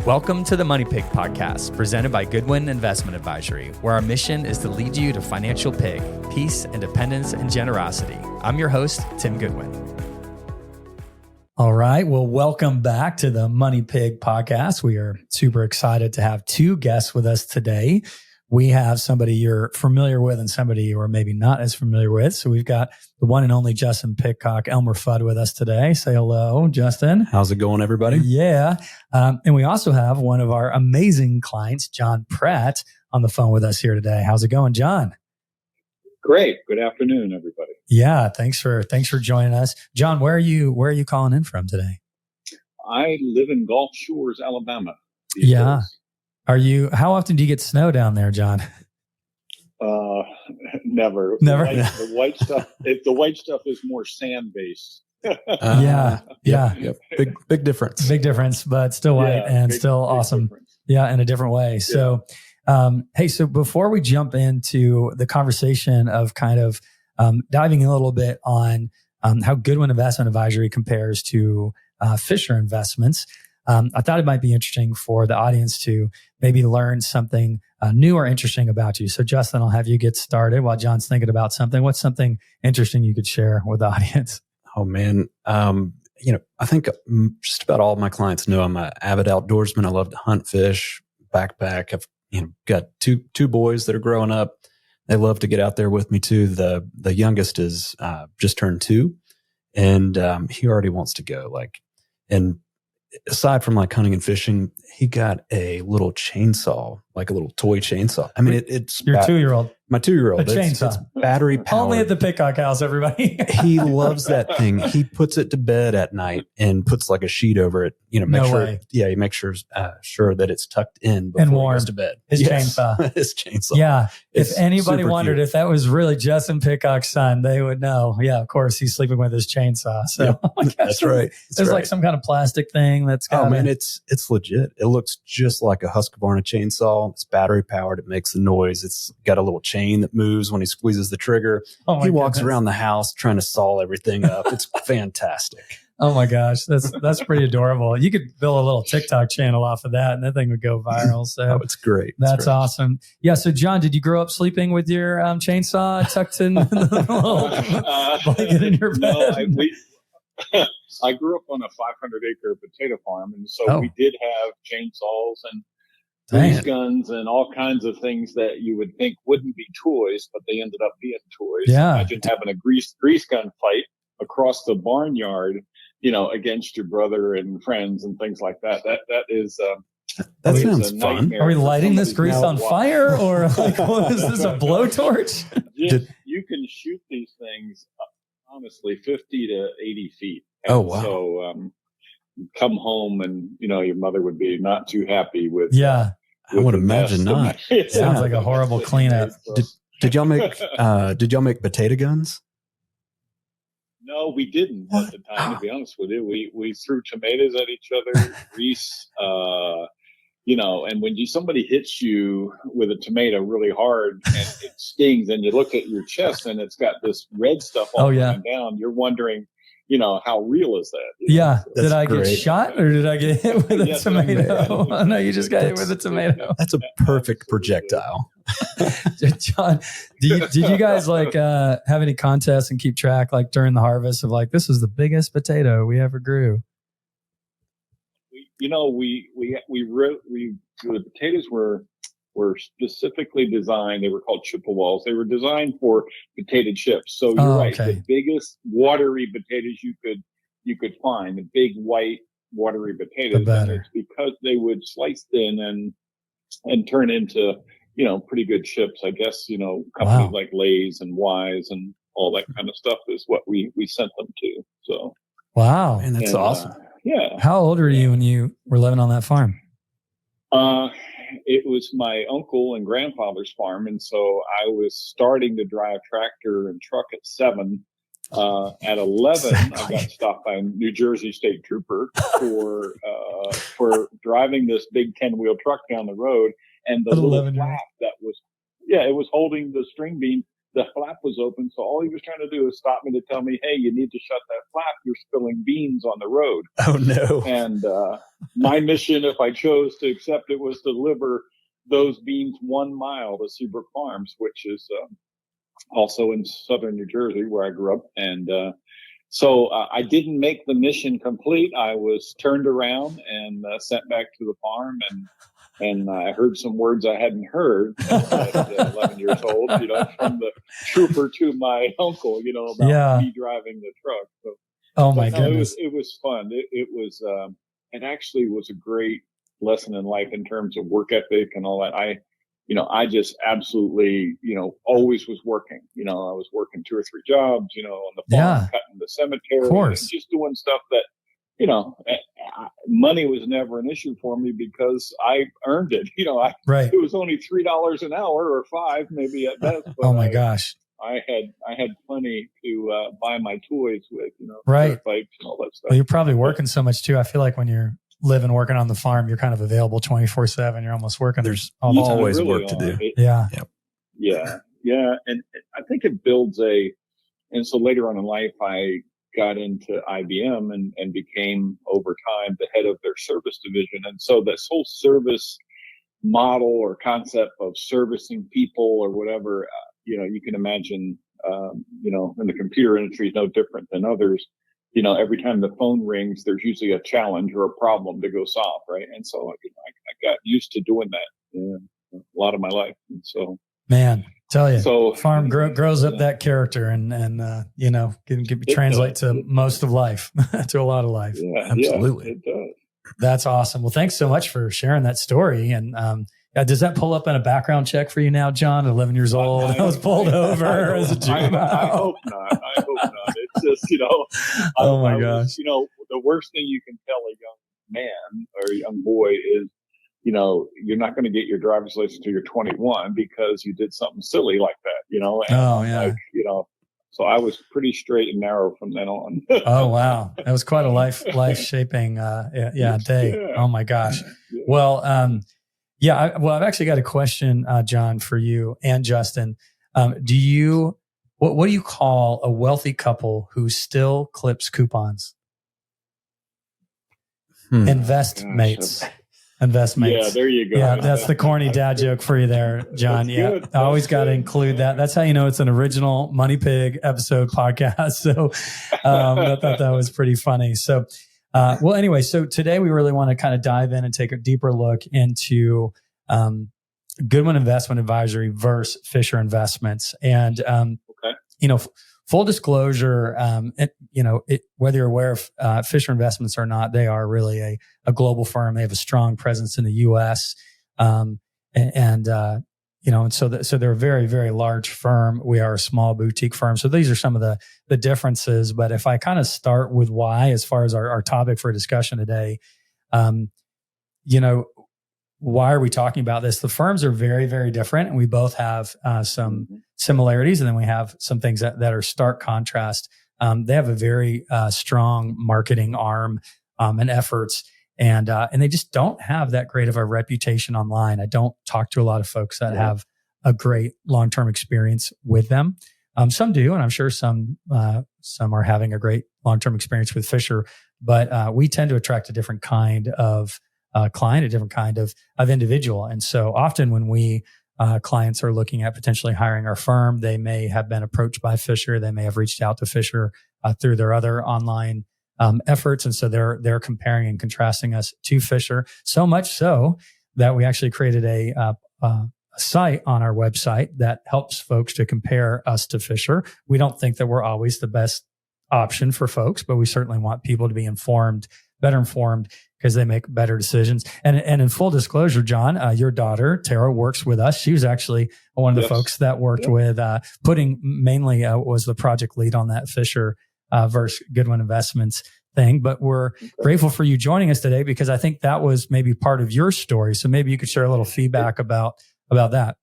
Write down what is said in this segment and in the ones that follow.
Welcome to the Money Pig Podcast, presented by Goodwin Investment Advisory, where our mission is to lead you to financial pig, peace, independence, and generosity. I'm your host, Tim Goodwin. All right. Well, welcome back to the Money Pig Podcast. We are super excited to have two guests with us today. We have somebody you're familiar with and somebody you are maybe not as familiar with. So we've got the one and only Justin Pitcock, Elmer Fudd, with us today. Say hello, Justin. How's it going, everybody? Yeah. And we also have one of our amazing clients, John Pratt, on the phone with us here today. How's it going, John? Great. Good afternoon, everybody. Yeah. Thanks for joining us. John, where are you calling in from today? I live in Gulf Shores, Alabama. Yeah. How often do you get snow down there, John? Never. The white stuff. The white stuff is more sand based. Yeah. Big difference. Big difference, but still white and still awesome. Difference. Yeah, in a different way. Yeah. So, so before we jump into the conversation of kind of diving a little bit on how Goodwin Investment Advisory compares to Fisher Investments, I thought it might be interesting for the audience to maybe learn something new or interesting about you. So, Justin, I'll have you get started while John's thinking about something. What's something interesting you could share with the audience? Oh, man. I think just about all of my clients know I'm an avid outdoorsman. I love to hunt, fish, backpack. I've got two boys that are growing up. They love to get out there with me too. The youngest is just turned 2, and he already wants to go. And aside from hunting and fishing, he got a little chainsaw, like a little toy chainsaw. I mean, it's your 2-year-old. My 2-year-old. A chainsaw. It's battery powered. Only at the Pitcock house, everybody. He loves that thing. He puts it to bed at night and puts like a sheet over it. He makes sure that it's tucked in before and warm. He goes to bed. His chainsaw. His chainsaw. Yeah. It's if anybody wondered cute. if that was really Justin Pitcock's son, they would know. Yeah, of course, he's sleeping with his chainsaw. So yep. Oh my gosh, that's right. There's like some kind of plastic thing that's got. Oh man, it's legit. It looks just like a Husqvarna chainsaw. It's battery powered. It makes the noise. It's got a little chain that moves when he squeezes the trigger. He walks around the house trying to saw everything up. It's fantastic. Oh my gosh, that's pretty adorable. You could build a little TikTok channel off of that, and that thing would go viral. So it's great. That's awesome. Yeah. So John, did you grow up sleeping with your chainsaw tucked in the little blanket in your bed? No, I grew up on a 500-acre potato farm, and so we did have chainsaws and grease guns and all kinds of things that you would think wouldn't be toys, but they ended up being toys. Yeah. Imagine having a grease gun fight across the barnyard, against your brother and friends and things like that. That is that sounds fun. Are we lighting this grease on fire, or what is this, a blowtorch? You can shoot these things honestly 50 to 80 feet. And oh wow! So come home and your mother would be not too happy with. Yeah, I would imagine not. It sounds like a horrible cleanup. Did y'all make potato guns? No, we didn't at the time, to be honest with you. We threw tomatoes at each other, grease, and when somebody hits you with a tomato really hard and it stings, and you look at your chest and it's got this red stuff all going down, you're wondering, how real is that? Yeah. Did I get shot or did I get hit with a tomato? Oh, no, you just got hit with a tomato. That's a perfect projectile. John, did you guys have any contests and keep track during the harvest of this is the biggest potato we ever grew? The potatoes were specifically designed. They were called Chippewas. They were designed for potato chips. So you're right. Okay. The biggest watery potatoes you could find, the big white watery potatoes. The better. And it's because they would slice thin and turn into pretty good chips. I guess companies like Lay's and Wise and all that kind of stuff is what we sent them to. So wow, and that's awesome. Yeah. How old were you when you were living on that farm? It was my uncle and grandfather's farm, and so I was starting to drive tractor and truck at 7. At 11, I got stopped by a New Jersey state trooper for driving this big 10-wheel truck down the road, and the little flap that was, it was holding the string beam the flap was open. So all he was trying to do is stop me to tell me, hey, you need to shut that flap. You're spilling beans on the road. Oh, no. And my mission, if I chose to accept it, was to deliver those beans 1 mile to Seabrook Farms, which is also in southern New Jersey, where I grew up. And so I didn't make the mission complete. I was turned around and sent back to the farm, and I heard some words I hadn't heard at 11 years old, from the trooper to my uncle, about me driving the truck. So, oh my goodness. It was fun. It actually was a great lesson in life in terms of work ethic and all that. I just absolutely, always was working. I was working 2 or 3 jobs, on the farm, cutting the cemetery, and just doing stuff that, money was never an issue for me because I earned it. It was only $3 an hour or $5 maybe at best. But oh my gosh. I had plenty to buy my toys with, right. bikes and all that stuff. Well, you're probably working so much too. I feel like when you're working on the farm, you're kind of available 24/7. You're almost working. There's always really work to do. Yeah. And I think it builds and so later on in life, I got into IBM and became over time the head of their service division. And so this whole service model or concept of servicing people or whatever, you can imagine, in the computer industry is no different than others. Every time the phone rings, there's usually a challenge or a problem to go solve, right? And so I got used to doing that a lot of my life. And so, man, tell you, so farm grows up that character and can translate to most of life, to a lot of life. Yeah, absolutely. Yeah, it does. That's awesome. Well, thanks so much for sharing that story. And does that pull up in a background check for you now, John? 11 years old, I was pulled over as a juvenile. I hope not. It's just, oh my gosh. The worst thing you can tell a young man or a young boy is, you're not going to get your driver's license until you're 21 because you did something silly like that, And so I was pretty straight and narrow from then on. Oh, wow. That was quite a life shaping, day. Yeah. Oh my gosh. Yeah. Well, I've actually got a question, John, for you and Justin. What do you call a wealthy couple who still clips coupons? Investmates. Yeah, there you go. Yeah, that's the corny dad joke for you there, John. That's I always got to include that. That's how you know it's an original Money Pig episode podcast. So I thought that was pretty funny. So, anyway, so today we really want to kind of dive in and take a deeper look into Goodwin Investment Advisory versus Fisher Investments. And, full disclosure, whether you're aware of Fisher Investments or not, they are really a global firm. They have a strong presence in the U.S. And so they're a very, very large firm. We are a small boutique firm. So these are some of the differences. But if I kind of start with why, as far as our topic for discussion today, why are we talking about this? The firms are very, very different, and we both have some similarities, and then we have some things that are stark contrast. They have a very strong marketing arm and efforts, and they just don't have that great of a reputation online. I don't talk to a lot of folks that have a great long-term experience with them. Some do, and I'm sure some are having a great long-term experience with Fisher, but we tend to attract a different kind of client, a different kind of individual. And so often when we clients are looking at potentially hiring our firm, they may have been approached by Fisher. They may have reached out to Fisher through their other online efforts. And so they're comparing and contrasting us to Fisher, so much so that we actually created a site on our website that helps folks to compare us to Fisher. We don't think that we're always the best option for folks, but we certainly want people to be better informed, because they make better decisions. And in full disclosure, John, your daughter, Tara, works with us. She was actually one of the folks that worked with was the project lead on that Fisher versus Goodwin Investments thing. But we're grateful for you joining us today, because I think that was maybe part of your story. So maybe you could share a little feedback about that.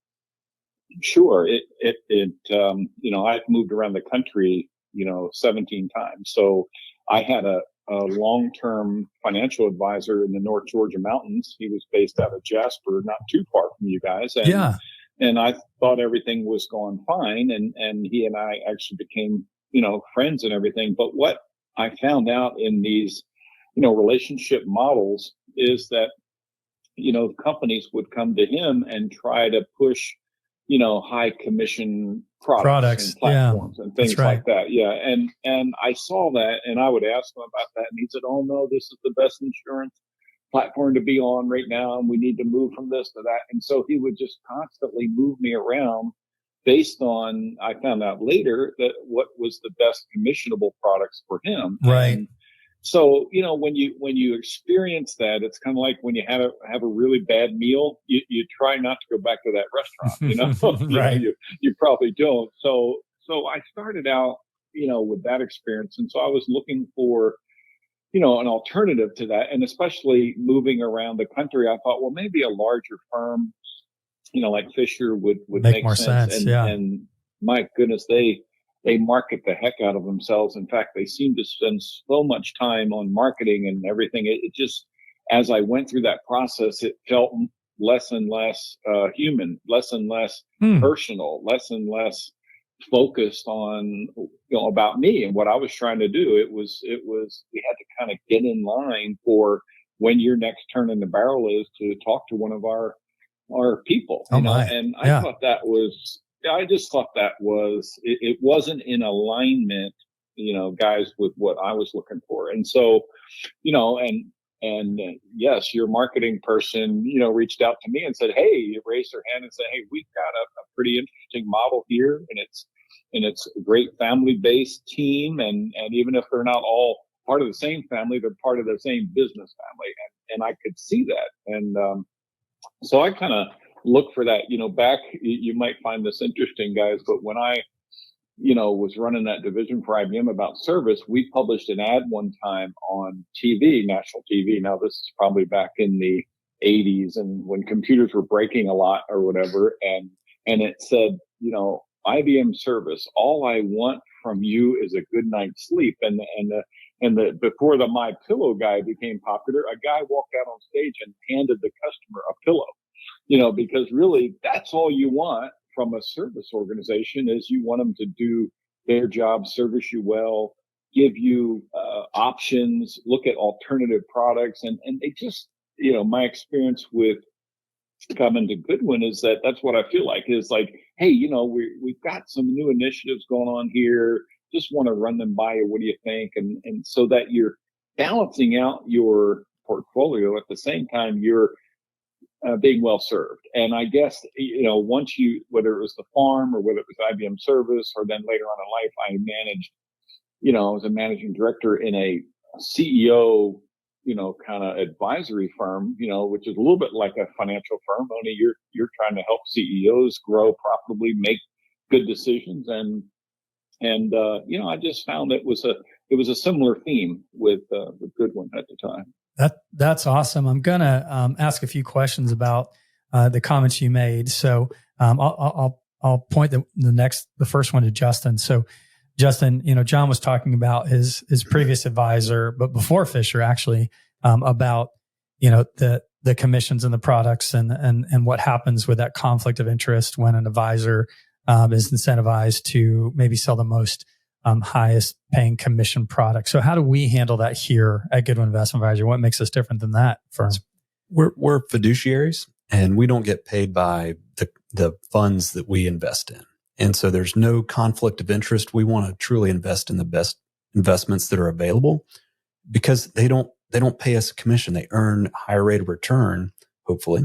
Sure. I've moved around the country, 17 times. So I had a long-term financial advisor in the North Georgia mountains. He was based out of Jasper, not too far from you guys. And and I thought everything was going fine. And he and I actually became, friends and everything. But what I found out in these, relationship models is that, companies would come to him and try to push, high commission products and platforms and things like that. Yeah. And I saw that, and I would ask him about that. And he said, "Oh no, this is the best insurance platform to be on right now. And we need to move from this to that." And so he would just constantly move me around based on, I found out later that what was the best commissionable products for him. Right. And so, when you experience that, it's kind of like when you have a really bad meal, you try not to go back to that restaurant, Right. You probably don't. So I started out, with that experience. And so I was looking for, an alternative to that. And especially moving around the country, I thought, well, maybe a larger firm, like Fisher would make more sense. And my goodness, they market the heck out of themselves. In fact, they seem to spend so much time on marketing and everything. It just, as I went through that process, it felt less and less human, less and less personal, less and less focused on, about me and what I was trying to do. It was, we had to kind of get in line for when your next turn in the barrel is to talk to one of our people. And I thought I just thought that it wasn't in alignment, guys, with what I was looking for. And so, yes, your marketing person, reached out to me and said, "Hey," raised their hand and said, "Hey, we've got a pretty interesting model here. And it's a great family-based team. And even if they're not all part of the same family, they're part of the same business family." And I could see that. And, so I kind of look for that, back, you might find this interesting, guys, but when I, was running that division for IBM about service, we published an ad one time on TV, national TV. Now, this is probably back in the 80s and when computers were breaking a lot or whatever. And it said, IBM service, all I want from you is a good night's sleep. And before the My Pillow guy became popular, a guy walked out on stage and handed the customer a pillow, because really that's all you want from a service organization is you want them to do their job, service you well, give you options, look at alternative products. And they just, my experience with coming to Goodwin is that's what I feel like is like, hey, we've got some new initiatives going on here. Just want to run them by you. What do you think? And so that you're balancing out your portfolio at the same time you're being well served. And I guess, once whether it was the farm or whether it was IBM service or then later on in life, I managed, I was a managing director in a CEO, kind of advisory firm, which is a little bit like a financial firm, only you're trying to help CEOs grow profitably, make good decisions. And I just found it was a similar theme with Goodwin at the time. That's awesome. I'm gonna ask a few questions about the comments you made. So I'll point the first one to Justin. So Justin, John was talking about his previous advisor, but before Fisher actually, about the commissions and the products and what happens with that conflict of interest when an advisor is incentivized to maybe sell the most highest paying commission product. So how do we handle that here at Goodwin Investment Advisory? What makes us different than that firm? We're fiduciaries and we don't get paid by the funds that we invest in. And so there's no conflict of interest. We want to truly invest in the best investments that are available because they don't pay us a commission. They earn a higher rate of return, hopefully.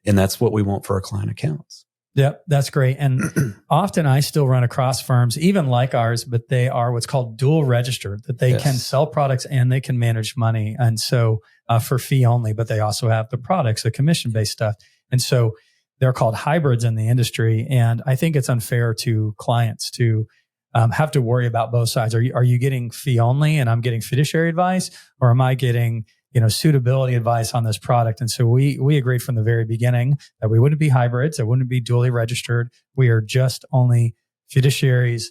And that's what we want for our client accounts. Yeah, that's great. And often I still run across firms, even like ours, but they are what's called dual registered, that they can sell products and they can manage money. And so for fee only, but they also have the products, the commission-based stuff. And so they're called hybrids in the industry. And I think it's unfair to clients to have to worry about both sides. Are you getting fee only and I'm getting fiduciary advice, or am I getting suitability advice on this product? And so we agreed from the very beginning that we wouldn't be hybrids. It wouldn't be dually registered. We are just only fiduciaries.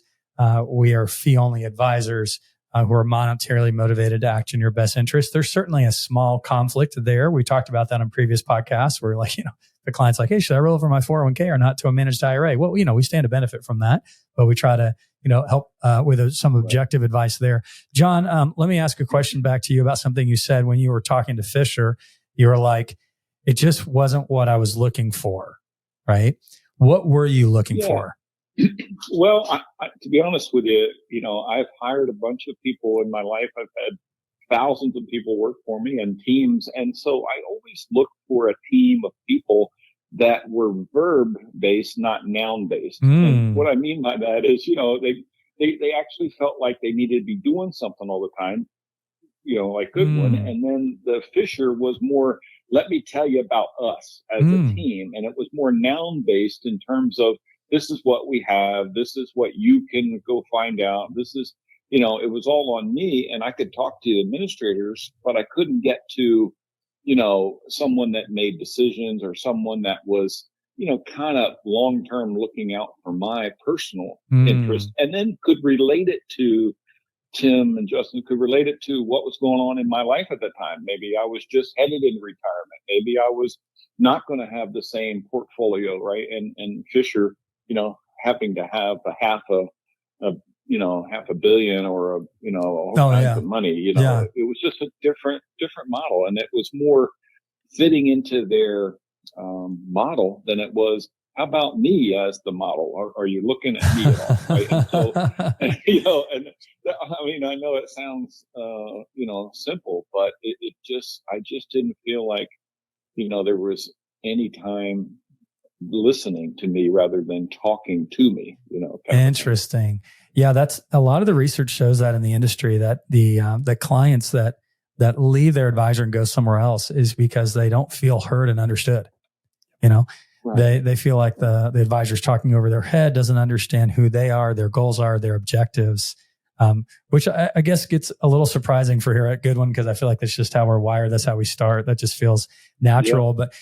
We are fee only advisors who are monetarily motivated to act in your best interest. There's certainly a small conflict there. We talked about that on previous podcasts where the client's like, hey, should I roll over my 401k or not to a managed IRA? Well, we stand to benefit from that, but we try to, help with some objective advice there. John, let me ask a question back to you about something you said when you were talking to Fisher. You were like, it just wasn't what I was looking for, right? What were you looking for? Well, I, to be honest with you, I've hired a bunch of people in my life. I've had thousands of people work for me and teams. And so I always looked for a team of people that were verb based, not noun based. And what I mean by that is, they actually felt like they needed to be doing something all the time, like Goodwin. And then the Fisher was more, let me tell you about us as a team. And it was more noun based in terms of, this is what we have. This is what you can go find out. This is, it was all on me, and I could talk to administrators, but I couldn't get to, someone that made decisions or someone that was, kind of long-term looking out for my personal interest, and then could relate it to Tim and Justin, could relate it to what was going on in my life at the time. Maybe I was just headed into retirement. Maybe I was not going to have the same portfolio, right? And Fisher, having to have half a billion or a whole kinds of money, it was just a different model, and it was more fitting into their model than it was, how about me as the model? Are you looking at me at all? Right? And so, I know it sounds simple, but I just didn't feel like there was any time listening to me rather than talking to me, Interesting. Yeah, that's a lot of the research shows that in the industry, that the clients that leave their advisor and go somewhere else is because they don't feel heard and understood. Right. They feel like the advisor's talking over their head, doesn't understand who they are, their goals are, their objectives, which I guess gets a little surprising for here at Goodwin, because I feel like that's just how we're wired. That's how we start. That just feels natural. But,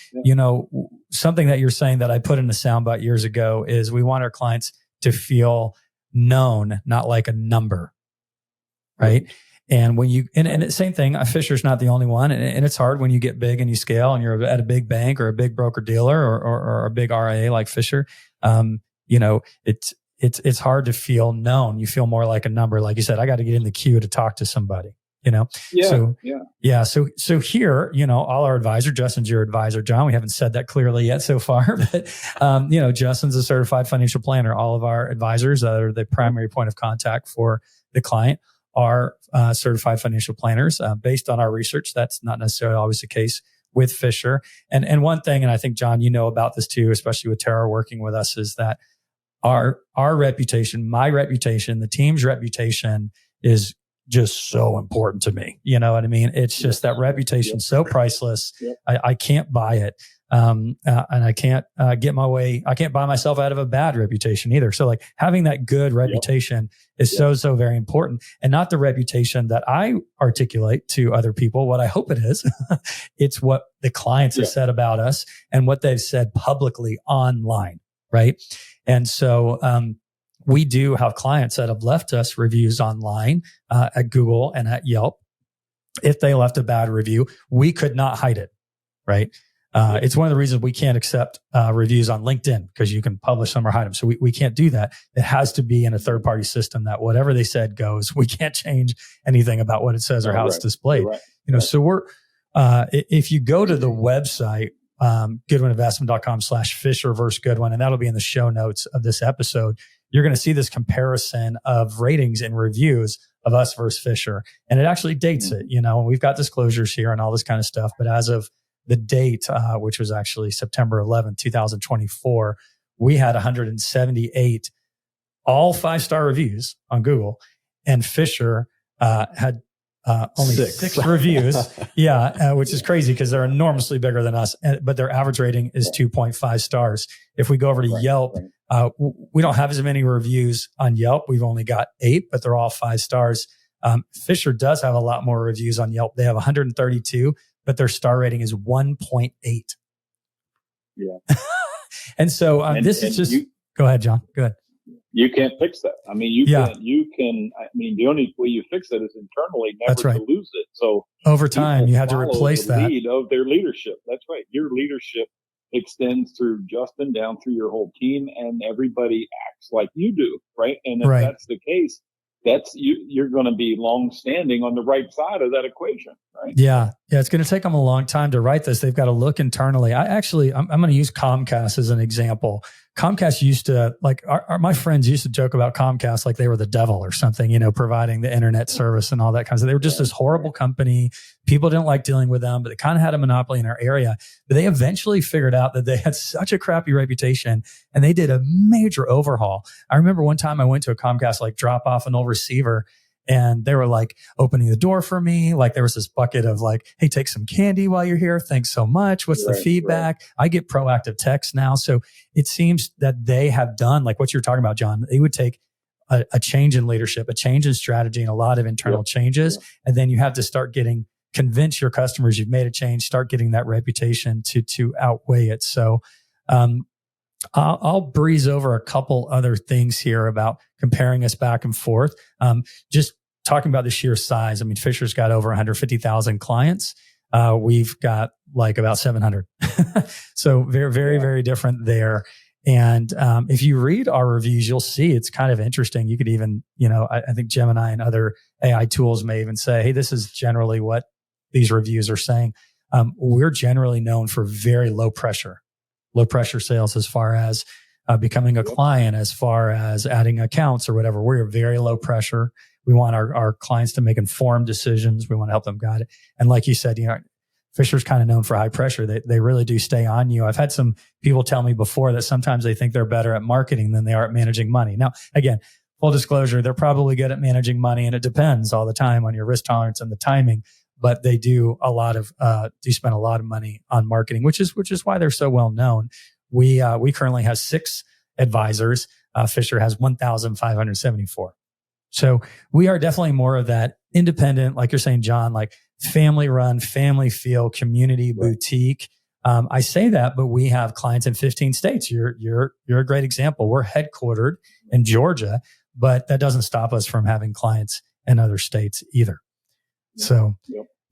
something that you're saying that I put in a soundbite years ago is we want our clients to feel known, not like a number. Right. And when you, and the same thing, Fisher's not the only one. And it's hard when you get big and you scale and you're at a big bank or a big broker dealer or a big RIA like Fisher. It's hard to feel known. You feel more like a number. Like you said, I got to get in the queue to talk to somebody, So here, all our advisor, Justin's your advisor, John. We haven't said that clearly yet so far, but, Justin's a certified financial planner. All of our advisors that are the primary point of contact for the client are certified financial planners. Based on our research, that's not necessarily always the case with Fisher. And one thing, and I think, John, about this too, especially with Tara working with us, is that our reputation, my reputation, the team's reputation is just so important to me. You know what I mean? It's just that reputation, so priceless. I can't buy it. And I can't I can't buy myself out of a bad reputation either. So like having that good reputation is so very important, and not the reputation that I articulate to other people, what I hope it is. It's what the clients have said about us and what they've said publicly online. Right. And so, we do have clients that have left us reviews online, at Google and at Yelp. If they left a bad review, we could not hide it. Right. It's one of the reasons we can't accept reviews on LinkedIn, because you can publish them or hide them. So we can't do that. It has to be in a third party system that whatever they said goes. We can't change anything about what it says or how it's displayed. So we're, if you go to the website, goodwininvestment.com/Fisher versus Goodwin, and that'll be in the show notes of this episode, you're going to see this comparison of ratings and reviews of us versus Fisher. And it actually dates it, and we've got disclosures here and all this kind of stuff. But as of the date, which was actually September 11th, 2024, we had 178 all 5-star reviews on Google, and Fisher had only 6 reviews. Which is crazy because they're enormously bigger than us, but their average rating is 2.5 stars. If we go over to Yelp, we don't have as many reviews on Yelp. We've only got 8, but they're all 5 stars. Fisher does have a lot more reviews on Yelp. They have 132, but their star rating is 1.8. Yeah. And so go ahead, John. Go ahead. You can't fix that. I mean, you can, the only way you fix it is internally, never to lose it. So over time, you have to replace that. Lead of their leadership. That's right. Your leadership extends through Justin down through your whole team, and everybody acts like you do, right? And if that's the case, you're going to be long standing on the right side of that equation, right? Yeah. It's going to take them a long time to write this. They've got to look internally. I'm going to use Comcast as an example. Comcast used to, like, my friends used to joke about Comcast like they were the devil or something, providing the internet service and all that kind of stuff. They were just this horrible company. People didn't like dealing with them, but they kind of had a monopoly in our area. But they eventually figured out that they had such a crappy reputation, and they did a major overhaul. I remember one time I went to a Comcast, like, drop off an old receiver, and they were like opening the door for me. Like, there was this bucket of like, hey, take some candy while you're here. Thanks so much. What's the feedback? I get proactive texts now. So it seems that they have done like what you're talking about, John. They would take a change in leadership, a change in strategy, and a lot of internal changes. And then you have to convince your customers you've made a change, start getting that reputation to outweigh it. So, I'll breeze over a couple other things here about comparing us back and forth. Just talking about the sheer size. I mean, Fisher's got over 150,000 clients. We've got like about 700. So very, very, very different there. And if you read our reviews, you'll see it's kind of interesting. You could even, I think Gemini and other AI tools may even say, hey, this is generally what these reviews are saying. We're generally known for very low pressure sales as far as becoming a client, as far as adding accounts or whatever. We're very low pressure. We want our clients to make informed decisions. We want to help them guide it. And like you said, Fisher's kind of known for high pressure. They really do stay on you. I've had some people tell me before that sometimes they think they're better at marketing than they are at managing money. Now, again, full disclosure, they're probably good at managing money, and it depends all the time on your risk tolerance and the timing. But they do spend a lot of money on marketing, which is why they're so well known. We currently have 6 advisors. Fisher has 1,574. So we are definitely more of that independent, like you're saying, John, like family run, family feel, community boutique. I say that, but we have clients in 15 states. You're a great example. We're headquartered in Georgia, but that doesn't stop us from having clients in other states either. So,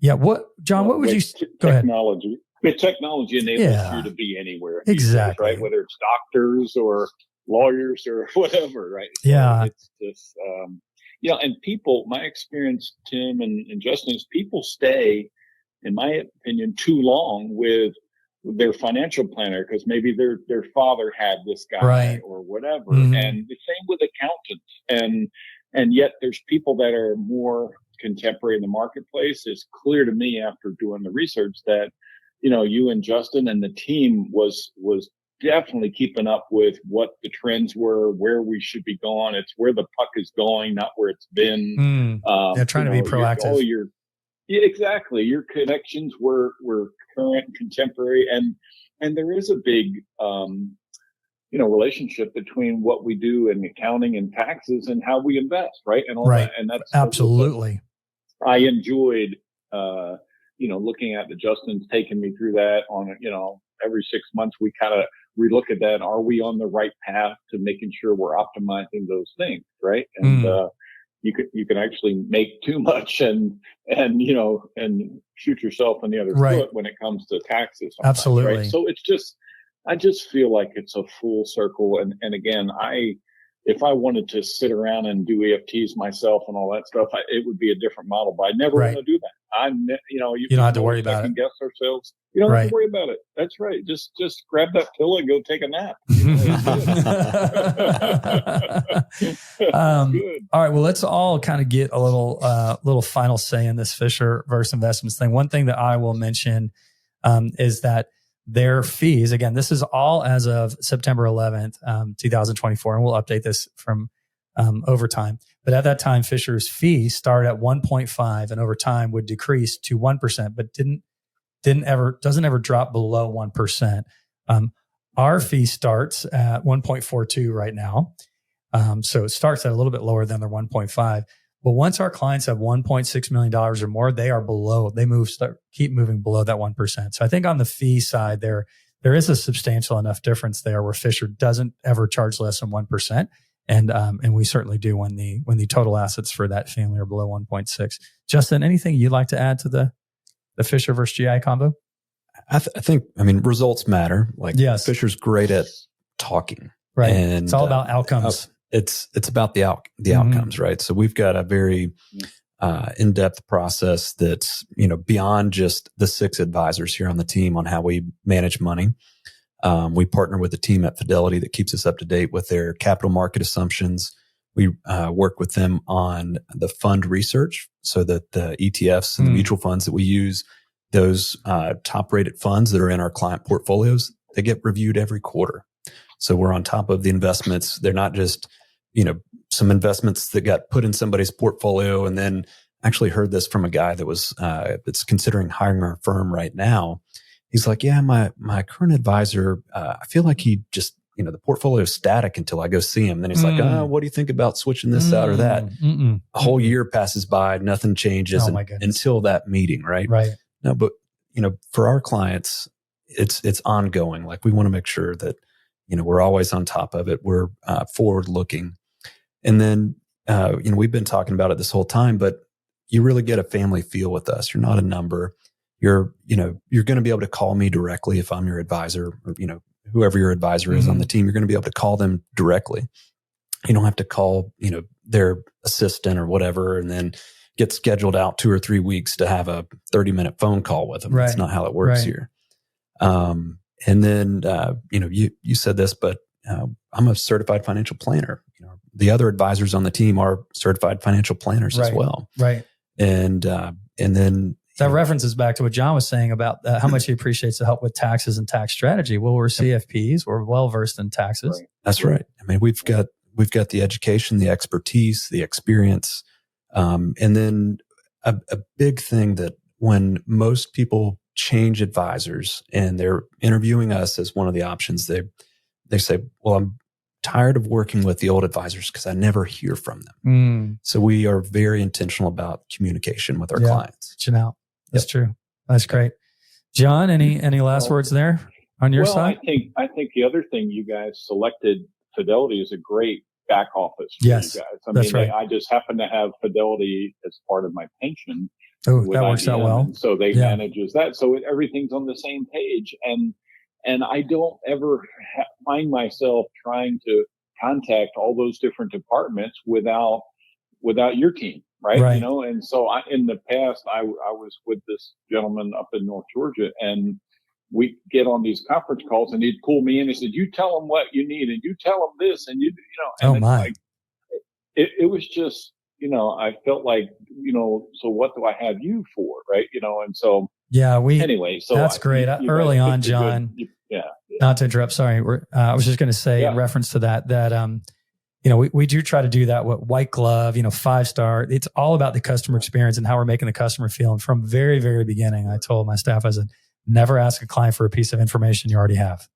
John, what would you go ahead? Technology enables you to be anywhere. Exactly. Right. Whether it's doctors or lawyers or whatever. Right. So it's just, and people, my experience, Tim and Justin, is people stay, in my opinion, too long with their financial planner because maybe their father had this guy or whatever. Mm-hmm. And the same with accountants. And yet there's people that are more contemporary in the marketplace. It's clear to me after doing the research that, you and Justin and the team was definitely keeping up with what the trends were, where we should be going. It's where the puck is going, not where it's been. Trying to be proactive. Exactly. Your connections were current, contemporary, and there is a big, relationship between what we do in accounting and taxes and how we invest, right? And all that. And that's absolutely. I enjoyed, looking at the Justin's taking me through that on, every 6 months we kind of relook at that. Are we on the right path to making sure we're optimizing those things, right? And you can actually make too much and shoot yourself in the other foot when it comes to taxes. Absolutely. Right? So I just feel like it's a full circle. And again, if I wanted to sit around and do EFTs myself and all that stuff, it would be a different model, but I never want to do that. You don't have to worry about it. Guess ourselves. You don't have to worry about it. That's right. Just grab that pill and go take a nap. All right. Well, let's all kind of get a little final say in this Fisher versus Investments thing. One thing that I will mention is that their fees, again, this is all as of September 11th, 2024, and we'll update this from over time. But at that time, Fisher's fee started at 1.5 and over time would decrease to 1%, but doesn't ever drop below 1%. Our fee starts at 1.42 right now. So it starts at a little bit lower than their 1.5. But once our clients have $1.6 million or more, they are below, keep moving below that 1%. So I think on the fee side, there is a substantial enough difference there where Fisher doesn't ever charge less than 1%. And we certainly do when the total assets for that family are below 1.6. Justin, anything you'd like to add to the Fisher versus GI combo? I think, results matter. Like yes. Fisher's great at talking. Right. And it's all about outcomes. It's about the outcomes, right? So we've got a very in-depth process that's, beyond just the 6 advisors here on the team on how we manage money. We partner with a team at Fidelity that keeps us up to date with their capital market assumptions. We work with them on the fund research so that the ETFs and the mutual funds that we use, those top-rated funds that are in our client portfolios, they get reviewed every quarter. So we're on top of the investments. They're not just, some investments that got put in somebody's portfolio. And then actually heard this from a guy that was that's considering hiring our firm right now. He's like, yeah, my current advisor, I feel like he just, the portfolio is static until I go see him. Then he's like, what do you think about switching this out or that? A whole year passes by, nothing changes until that meeting, right? Right. No, but, for our clients, it's ongoing. Like we want to make sure that, we're always on top of it. We're forward looking. And then, we've been talking about it this whole time, but you really get a family feel with us. You're not a number. You're going to be able to call me directly if I'm your advisor or, whoever your advisor is on the team. You're going to be able to call them directly. You don't have to call, their assistant or whatever, and then get scheduled out 2 or 3 weeks to have a 30-minute phone call with them. Right. That's not how it works here. And then, you said this, but I'm a certified financial planner. The other advisors on the team are certified financial planners as well. Right. And then that references back to what John was saying about how much he appreciates the help with taxes and tax strategy. Well, we're CFPs. We're well versed in taxes. Right. That's right. We've got the education, the expertise, the experience, and then a big thing that when most people change advisors and they're interviewing us as one of the options, they say, well, I'm tired of working with the old advisors because I never hear from them. So we are very intentional about communication with our clients. Reaching out. That's true. That's great. John, any last words there on your side? I think the other thing, you guys selected Fidelity as a great back office for you guys. That's right. I just happen to have Fidelity as part of my pension. Oh, that works out well. And so they manages that. So everything's on the same page. And I don't ever find myself trying to contact all those different departments without your team, right? And so in the past, I was with this gentleman up in North Georgia, and we get on these conference calls, and he'd pull me in and said, "You tell them what you need, and you tell them this, and And like, it was just, I felt like, so what do I have you for, right? And so anyway, so that's great. Early on, John. Not to interrupt. Sorry, I was just going to say in reference to that we do try to do that with white glove, 5-star. It's all about the customer experience and how we're making the customer feel. And from very, very beginning, I told my staff, I said, never ask a client for a piece of information you already have.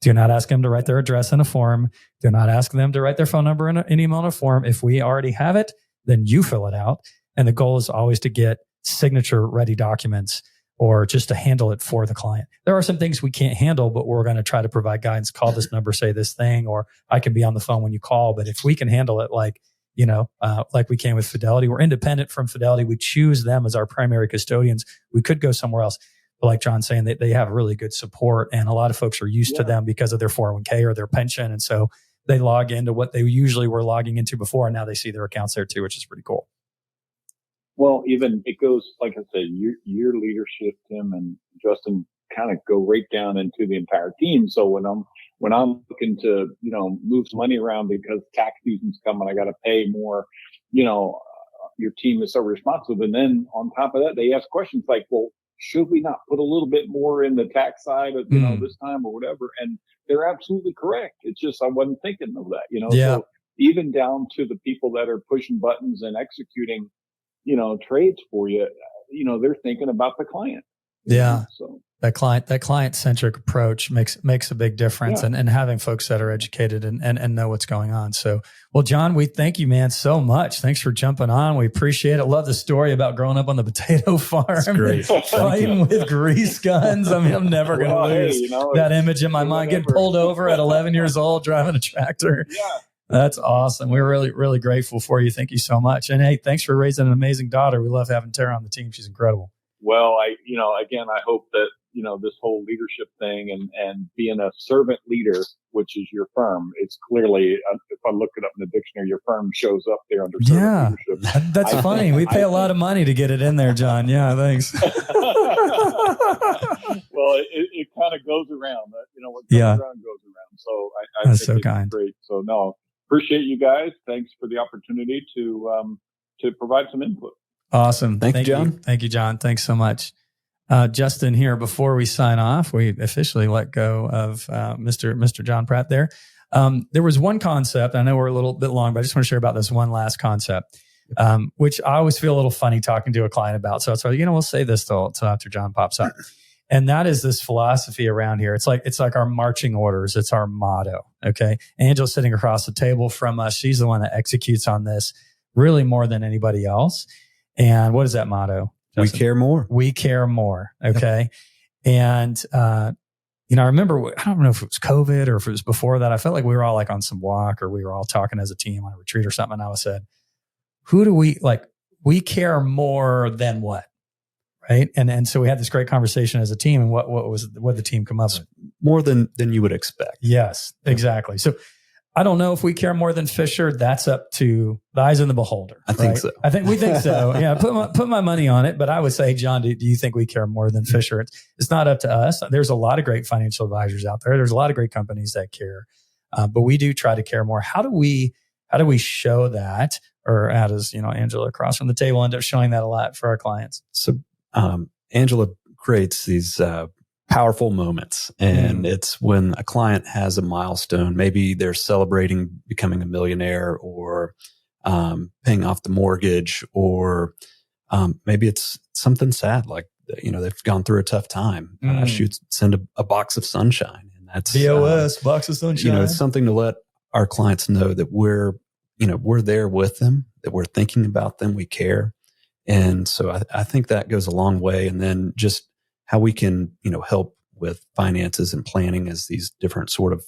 Do not ask them to write their address in a form. Do not ask them to write their phone number in an email in a form. If we already have it, then you fill it out. And the goal is always to get signature ready documents or just to handle it for the client. There are some things we can't handle, but we're going to try to provide guidance. Call this number, say this thing, or I can be on the phone when you call. But if we can handle it like we can with Fidelity, we're independent from Fidelity. We choose them as our primary custodians. We could go somewhere else. But like John's saying, they have really good support, and a lot of folks are used to them because of their 401k or their pension. And so they log into what they usually were logging into before, and now they see their accounts there too, which is pretty cool. Well, even it goes, like I said, your leadership, Tim and Justin, kind of go right down into the entire team. So when I'm looking to, move some money around because tax season's coming, I got to pay more, your team is so responsive. And then on top of that, they ask questions like, well, should we not put a little bit more in the tax side of, this time or whatever? And they're absolutely correct. It's just, I wasn't thinking of that, So even down to the people that are pushing buttons and executing, trades for you, they're thinking about the client. So that client-centric approach makes a big difference, and having folks that are educated and know what's going on. So, well, John, we thank you, man, so much. Thanks for jumping on. We appreciate it. Love the story about growing up on the potato farm, fighting with grease guns. I'm never going to lose that image in my mind. Getting pulled over at 11 years old, driving a tractor. Yeah. That's awesome. We're really, really grateful for you. Thank you so much. And hey, thanks for raising an amazing daughter. We love having Tara on the team. She's incredible. Well, again, I hope that, this whole leadership thing and being a servant leader, which is your firm. It's clearly, if I look it up in the dictionary, your firm shows up there under servant leadership. That's funny. We pay a lot of money to get it in there, John. Yeah, thanks. Well, it kind of goes around. What goes around goes around. So I that's think so it's kind. great. So no, appreciate you guys. Thanks for the opportunity to provide some input. Awesome. Thank you, John. Thank you, John. Thanks so much. Justin, here, before we sign off, we officially let go of Mr. John Pratt there. There was one concept. I know we're a little bit long, but I just want to share about this one last concept, which I always feel a little funny talking to a client about. So we'll save this till after John pops up. And that is this philosophy around here. It's like our marching orders. It's our motto. Okay. Angela's sitting across the table from us. She's the one that executes on this really more than anybody else. And what is that motto? Justin? We care more. We care more. Okay. And, I remember, I don't know if it was COVID or if it was before that. I felt like we were all like on some walk or we were all talking as a team on a retreat or something. And I said, who do we care more than what? Right. And so we had this great conversation as a team. And what the team come up with? More than you would expect. Yes, exactly. So I don't know if we care more than Fisher. That's up to the eyes of the beholder. I think so. We think so. Yeah. Put my money on it. But I would say, John, do you think we care more than Fisher? It's not up to us. There's a lot of great financial advisors out there. There's a lot of great companies that care. But we do try to care more. How do we show that? Or how does, Angela across from the table end up showing that a lot for our clients? So, Angela creates these, powerful moments. And it's when a client has a milestone, maybe they're celebrating becoming a millionaire or, paying off the mortgage, or, maybe it's something sad, like, they've gone through a tough time. She'd send a box of sunshine, and that's BOS, box of sunshine. It's something to let our clients know that we're there with them, that we're thinking about them, we care. And so I think that goes a long way. And then just how we can, help with finances and planning as these different sort of,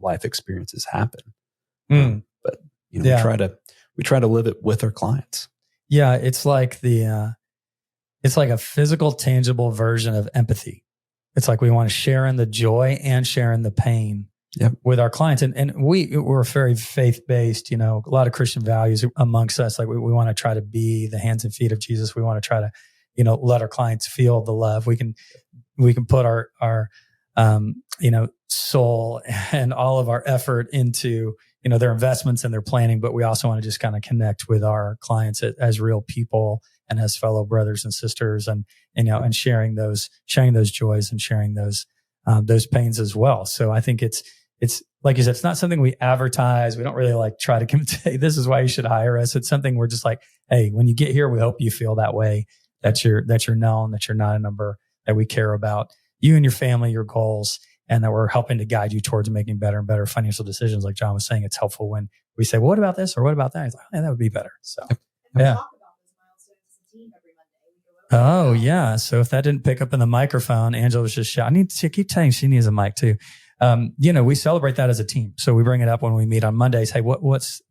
life experiences happen. But, we try to live it with our clients. Yeah. It's like it's like a physical, tangible version of empathy. It's like we want to share in the joy and share in the pain with our clients. And we're very faith-based, a lot of Christian values amongst us. Like we want to try to be the hands and feet of Jesus. We want to try to, let our clients feel the love. We can put our soul and all of our effort into, their investments and their planning, but we also want to just kind of connect with our clients as real people and as fellow brothers and sisters, and sharing those joys and sharing those pains as well. So I think it's like you said, it's not something we advertise. We don't really try to say, this is why you should hire us. It's something we're just like, hey, when you get here, we hope you feel that way, that you're known, that you're not a number, that we care about you and your family, your goals, and that we're helping to guide you towards making better and better financial decisions. Like John was saying, it's helpful when we say, well, what about this or what about that? He's like, oh, yeah, that would be better. So, yeah. Oh, yeah. So if that didn't pick up in the microphone, Angela was just shouting. I need to keep telling she needs a mic too. We celebrate that as a team. So we bring it up when we meet on Mondays. Hey, what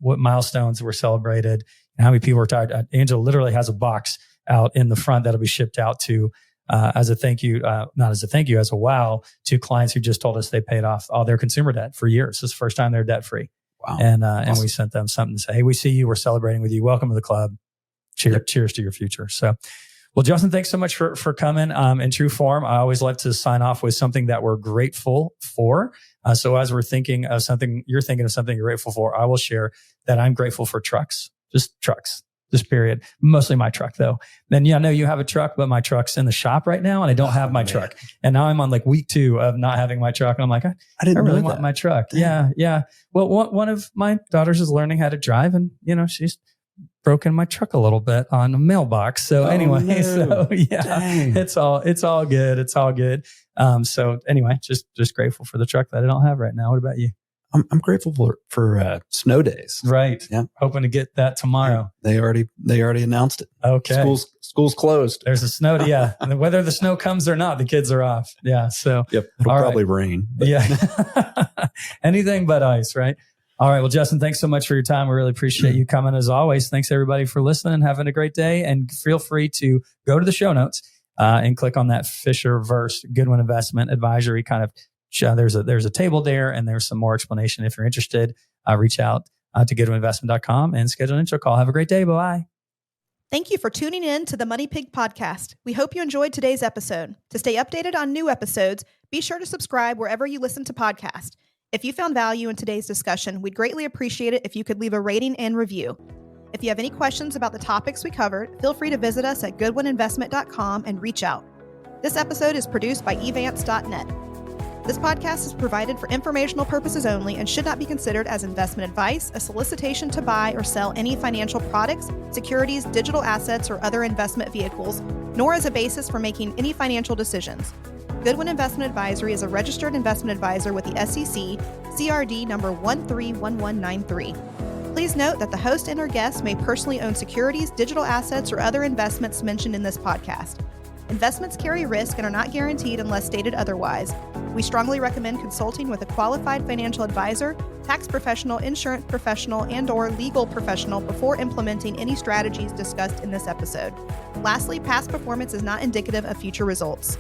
milestones were celebrated and how many people were tired? Angela literally has a box out in the front that'll be shipped out to, as a thank you, not as a thank you, as a wow to clients who just told us they paid off all their consumer debt for years. This is the first time they're debt free. Wow. And awesome. We sent them something to say, hey, we see you. We're celebrating with you. Welcome to the club. Cheers to your future. So, well, Justin, thanks so much for coming. In true form, I always like to sign off with something that we're grateful for. So as we're thinking of something, you're thinking of something you're grateful for, I will share that I'm grateful for trucks, just period. Mostly my truck though. Then, I know you have a truck, but my truck's in the shop right now and I don't have my truck. And now I'm on week 2 of not having my truck. And I'm like, I didn't really want my truck. Damn. Yeah. Well, one of my daughters is learning how to drive and, she's broken my truck a little bit on a mailbox. So Dang. It's all good. It's all good. So anyway, just grateful for the truck that I don't have right now. What about you? I'm grateful for snow days. Right. Yeah. Hoping to get that tomorrow. They already announced it. Okay. School's closed. There's a snow day. Yeah. And whether the snow comes or not, the kids are off. Yeah. So yep. It'll probably rain. But. Yeah. Anything but ice, right? All right. Well, Justin, thanks so much for your time. We really appreciate you coming as always. Thanks everybody for listening. Having a great day, and feel free to go to the show notes and click on that Fisher versus Goodwin Investment Advisory kind of. There's a table there, and there's some more explanation. If you're interested, reach out to goodwininvestment.com and schedule an intro call. Have a great day. Bye. Thank you for tuning in to the Money Pig Podcast. We hope you enjoyed today's episode. To stay updated on new episodes, be sure to subscribe wherever you listen to podcasts. If you found value in today's discussion, we'd greatly appreciate it if you could leave a rating and review. If you have any questions about the topics we covered, feel free to visit us at goodwininvestment.com and reach out. This episode is produced by evance.net. This podcast is provided for informational purposes only and should not be considered as investment advice, a solicitation to buy or sell any financial products, securities, digital assets, or other investment vehicles, nor as a basis for making any financial decisions. Goodwin Investment Advisory is a registered investment advisor with the SEC, CRD number 131193. Please note that the host and or guests may personally own securities, digital assets, or other investments mentioned in this podcast. Investments carry risk and are not guaranteed unless stated otherwise. We strongly recommend consulting with a qualified financial advisor, tax professional, insurance professional, and/or legal professional before implementing any strategies discussed in this episode. Lastly, past performance is not indicative of future results.